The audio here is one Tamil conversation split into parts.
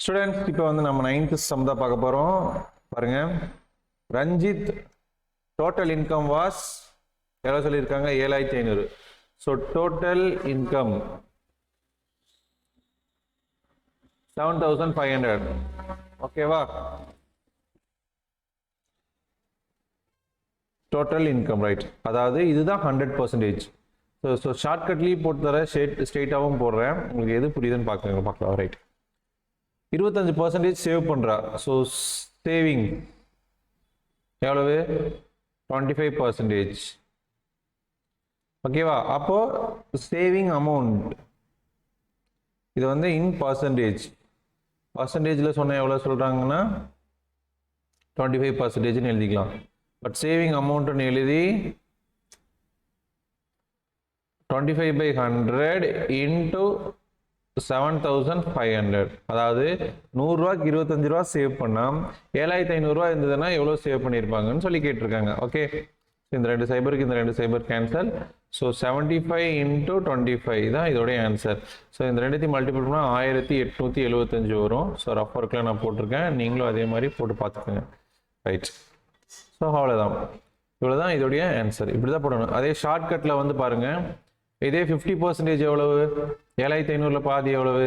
Students, இப்போ வந்து நம்ம 9th sum தான் பார்க்க போறோம். பாருங்க. Ranjit total income was எவ்வளவு சொல்லிருக்காங்க 7500. So total income 7500. ஓகேவா? Total income, right? அதாவது இதுதான் 100%. So ஷார்ட்கட்லயே போட்டு தர ஸ்ட்ரெயிட்டாவும் போடுறேன். உங்களுக்கு எது புரியுதுன்னு பார்க்கலாம், ரைட்? 25% சேவ் பண்றா. ஸோ சேவிங் எவ்வளவு 25%. ஓகேவா? அப்போ சேவிங் அமௌண்ட் இது வந்து இன் பர்சன்டேஜ்ல சொன்ன எவ்வளவு சொல்றாங்கன்னா 25% எழுதிக்கலாம். பட் சேவிங் அமௌண்ட் எழுதி 25/100 into 7500. அதாவது 100 ரூபாய்க்கு 25 ரூபா சேவ் பண்ணா 7500 ரூபாய் இருந்ததுன்னா எவ்வளவு சேவ் பண்ணிருப்பாங்கன்னு சொல்லி கேட்டிருக்காங்க. ஓகே, இந்த ரெண்டு சைபருக்கு இந்த ரெண்டு சைபர் கேன்சல். ஸோ 75 into 25 தான் இதோட ஆன்சர். ஸோ இந்த ரெண்டுத்தையும் மல்டிபிள் பண்ணா 1875 வரும். ஸோ ரஃப் ஒர்க்ல நான் போட்டிருக்கேன், நீங்களும் அதே மாதிரி போட்டு பார்த்துக்கோங்க, ரைட்? ஸோ அவ்வளோதான், இவ்வளோதான் இதோடைய ஆன்சர். இப்படி தான் போடணும். அதே ஷார்ட்கட்ல வந்து பாருங்க, இதே 50% எவ்வளவு 7500ல பாதி எவ்வளவு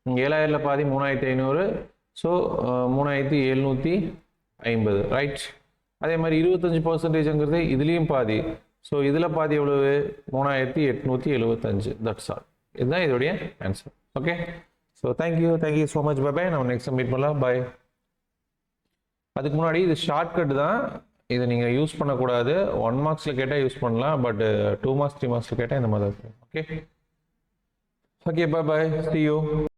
7000ல பாதி 3500. So 3750, right? அதே மாதிரி 25%ங்கிறது இதுலேயும் பாதி. ஸோ இதில் பாதி எவ்வளவு 3875. That's all. இதுதான் இதோடைய answer. Okay, so thank you so much. Bye. நம்ம நெக்ஸ்ட் மீட் பண்ணலாம். பாய். அதுக்கு முன்னாடி இது ஷார்ட்கட் தான், இதை நீங்கள் யூஸ் பண்ணக்கூடாது. 1 மார்க்ஸில் கேட்டால் யூஸ் பண்ணலாம், பட் 2 மார்க்ஸ் 3 மார்க்ஸில் கேட்டால் இந்த மாதிரி இருக்கும். Okay, bye. See you.